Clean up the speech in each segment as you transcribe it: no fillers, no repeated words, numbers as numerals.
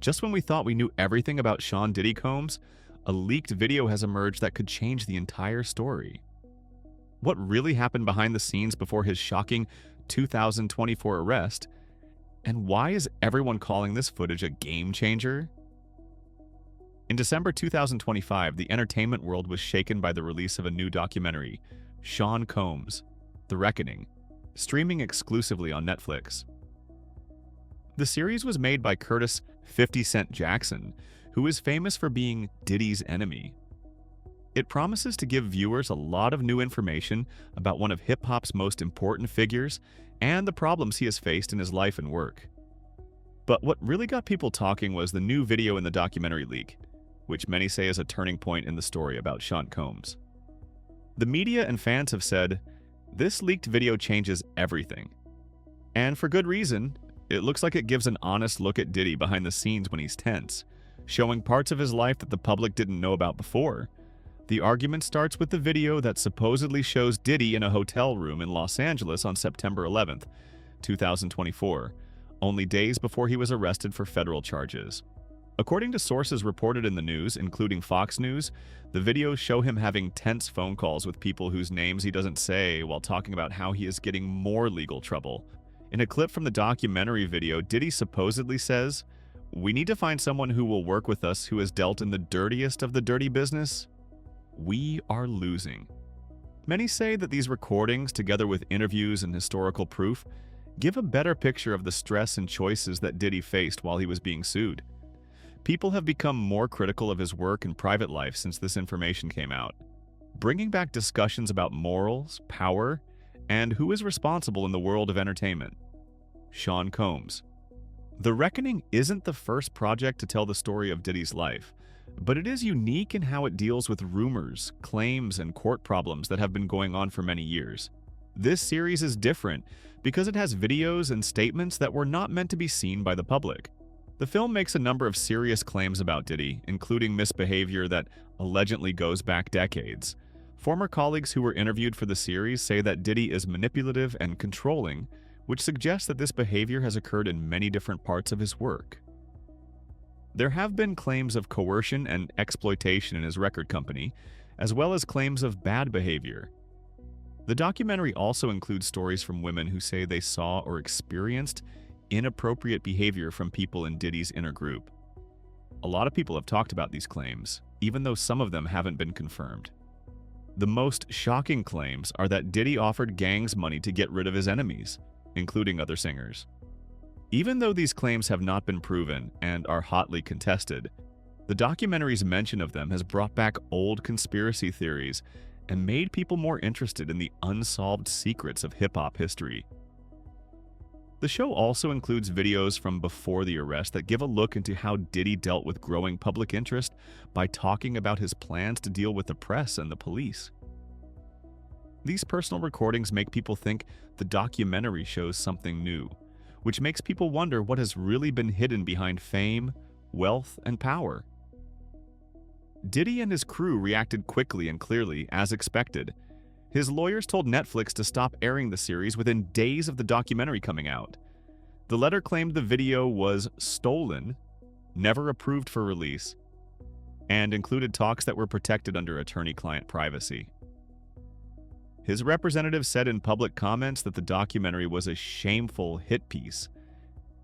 Just when we thought we knew everything about Sean Diddy Combs, a leaked video has emerged that could change the entire story. What really happened behind the scenes before his shocking 2024 arrest? And why is everyone calling this footage a game changer? In December 2025, the entertainment world was shaken by the release of a new documentary, Sean Combs, The Reckoning, streaming exclusively on Netflix. The series was made by Curtis "50 Cent" Jackson, who is famous for being Diddy's enemy. It promises to give viewers a lot of new information about one of hip-hop's most important figures and the problems he has faced in his life and work. But what really got people talking was the new video in the documentary leak, which many say is a turning point in the story about Sean Combs. The media and fans have said, this leaked video changes everything. And for good reason. It looks like it gives an honest look at Diddy behind the scenes when he's tense, showing parts of his life that the public didn't know about before. The argument starts with the video that supposedly shows Diddy in a hotel room in Los Angeles on September 11th, 2024, only days before he was arrested for federal charges. According to sources reported in the news, including Fox News, the videos show him having tense phone calls with people whose names he doesn't say while talking about how he is getting more legal trouble. In a clip from the documentary video, Diddy supposedly says, "We need to find someone who will work with us who has dealt in the dirtiest of the dirty business. We are losing." Many say that these recordings, together with interviews and historical proof, give a better picture of the stress and choices that Diddy faced while he was being sued. People have become more critical of his work and private life since this information came out, bringing back discussions about morals, power, and who is responsible in the world of entertainment. Sean Combs. The Reckoning isn't the first project to tell the story of Diddy's life, but it is unique in how it deals with rumors, claims, and court problems that have been going on for many years. This series is different because it has videos and statements that were not meant to be seen by the public. The film makes a number of serious claims about Diddy, including misbehavior that allegedly goes back decades. Former colleagues who were interviewed for the series say that Diddy is manipulative and controlling, which suggests that this behavior has occurred in many different parts of his work. There have been claims of coercion and exploitation in his record company, as well as claims of bad behavior. The documentary also includes stories from women who say they saw or experienced inappropriate behavior from people in Diddy's inner group. A lot of people have talked about these claims, even though some of them haven't been confirmed. The most shocking claims are that Diddy offered gangs money to get rid of his enemies, including other singers. Even though these claims have not been proven and are hotly contested, the documentary's mention of them has brought back old conspiracy theories and made people more interested in the unsolved secrets of hip-hop history. The show also includes videos from before the arrest that give a look into how Diddy dealt with growing public interest by talking about his plans to deal with the press and the police. These personal recordings make people think the documentary shows something new, which makes people wonder what has really been hidden behind fame, wealth, and power. Diddy and his crew reacted quickly and clearly, as expected. His lawyers told Netflix to stop airing the series within days of the documentary coming out. The letter claimed the video was stolen, never approved for release, and included talks that were protected under attorney-client privacy. His representative said in public comments that the documentary was a shameful hit piece.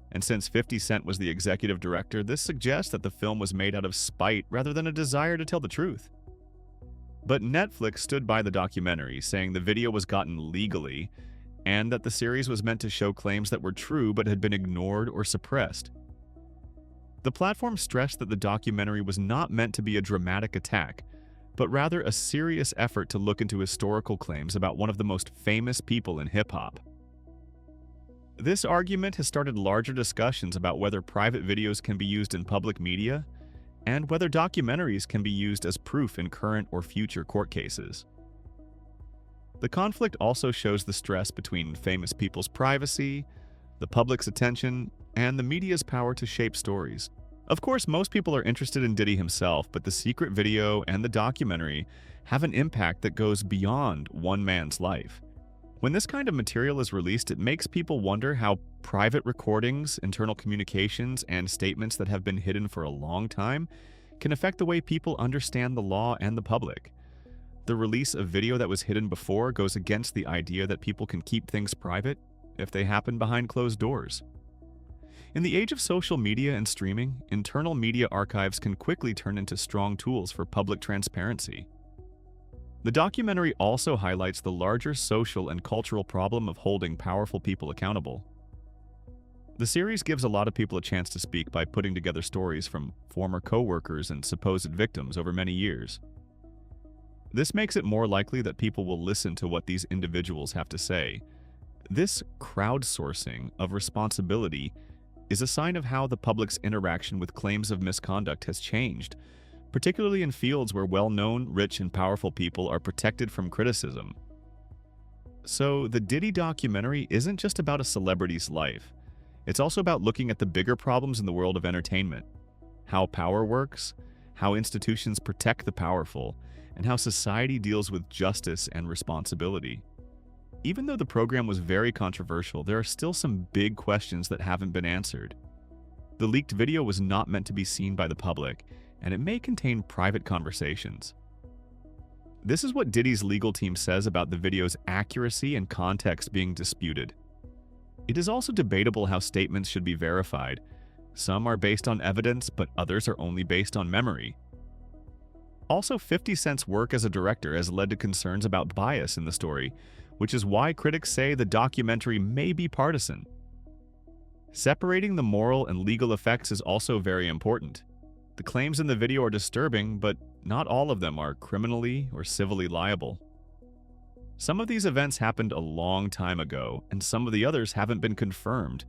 And since 50 Cent was the executive director, this suggests that the film was made out of spite rather than a desire to tell the truth. But Netflix stood by the documentary, saying the video was gotten legally and that the series was meant to show claims that were true but had been ignored or suppressed. The platform stressed that the documentary was not meant to be a dramatic attack, but rather a serious effort to look into historical claims about one of the most famous people in hip-hop. This argument has started larger discussions about whether private videos can be used in public media and whether documentaries can be used as proof in current or future court cases. The conflict also shows the stress between famous people's privacy, the public's attention, and the media's power to shape stories. Of course, most people are interested in Diddy himself, but the secret video and the documentary have an impact that goes beyond one man's life. When this kind of material is released, it makes people wonder how private recordings, internal communications, and statements that have been hidden for a long time can affect the way people understand the law and the public. The release of video that was hidden before goes against the idea that people can keep things private if they happen behind closed doors. In the age of social media and streaming, internal media archives can quickly turn into strong tools for public transparency. The documentary also highlights the larger social and cultural problem of holding powerful people accountable. The series gives a lot of people a chance to speak by putting together stories from former co-workers and supposed victims over many years. This makes it more likely that people will listen to what these individuals have to say. This crowdsourcing of responsibility is a sign of how the public's interaction with claims of misconduct has changed, particularly in fields where well-known, rich, and powerful people are protected from criticism. So, the Diddy documentary isn't just about a celebrity's life. It's also about looking at the bigger problems in the world of entertainment, how power works, how institutions protect the powerful, and how society deals with justice and responsibility. Even though the program was very controversial, there are still some big questions that haven't been answered. The leaked video was not meant to be seen by the public, and it may contain private conversations. This is what Diddy's legal team says about the video's accuracy and context being disputed. It is also debatable how statements should be verified. Some are based on evidence, but others are only based on memory. Also, 50 Cent's work as a director has led to concerns about bias in the story, which is why critics say the documentary may be partisan. Separating the moral and legal effects is also very important. The claims in the video are disturbing, but not all of them are criminally or civilly liable. Some of these events happened a long time ago, and some of the others haven't been confirmed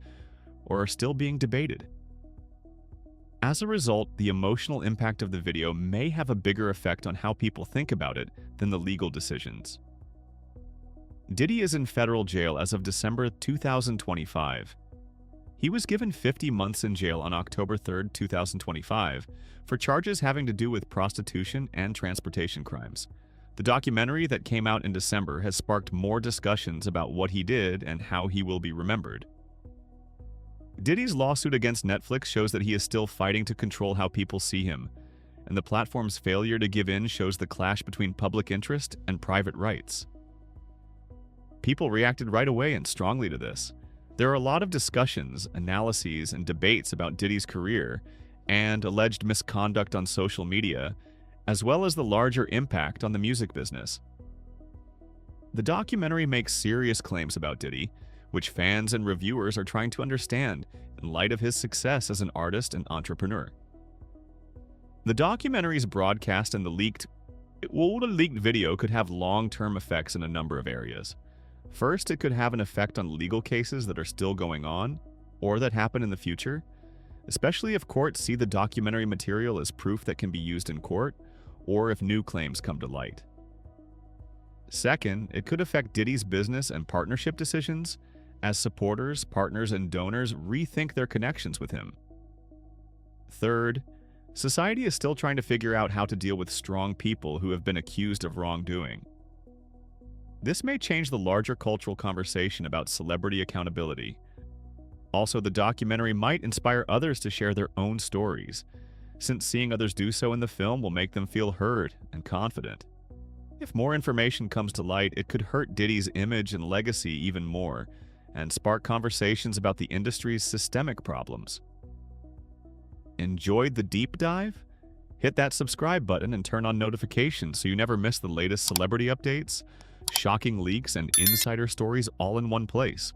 or are still being debated. As a result, the emotional impact of the video may have a bigger effect on how people think about it than the legal decisions. Diddy is in federal jail as of December 2025. He was given 50 months in jail on October 3, 2025, for charges having to do with prostitution and transportation crimes. The documentary that came out in December has sparked more discussions about what he did and how he will be remembered. Diddy's lawsuit against Netflix shows that he is still fighting to control how people see him, and the platform's failure to give in shows the clash between public interest and private rights. People reacted right away and strongly to this. There are a lot of discussions, analyses, and debates about Diddy's career and alleged misconduct on social media, as well as the larger impact on the music business. The documentary makes serious claims about Diddy, which fans and reviewers are trying to understand in light of his success as an artist and entrepreneur. The documentary's broadcast and the leaked video could have long-term effects in a number of areas. First, it could have an effect on legal cases that are still going on or that happen in the future, especially if courts see the documentary material as proof that can be used in court or if new claims come to light. Second, it could affect Diddy's business and partnership decisions as supporters, partners, and donors rethink their connections with him. Third, society is still trying to figure out how to deal with strong people who have been accused of wrongdoing. This may change the larger cultural conversation about celebrity accountability. Also, the documentary might inspire others to share their own stories, since seeing others do so in the film will make them feel heard and confident. If more information comes to light, it could hurt Diddy's image and legacy even more, and spark conversations about the industry's systemic problems. Enjoyed the deep dive? Hit that subscribe button and turn on notifications so you never miss the latest celebrity updates, shocking leaks, and insider stories all in one place.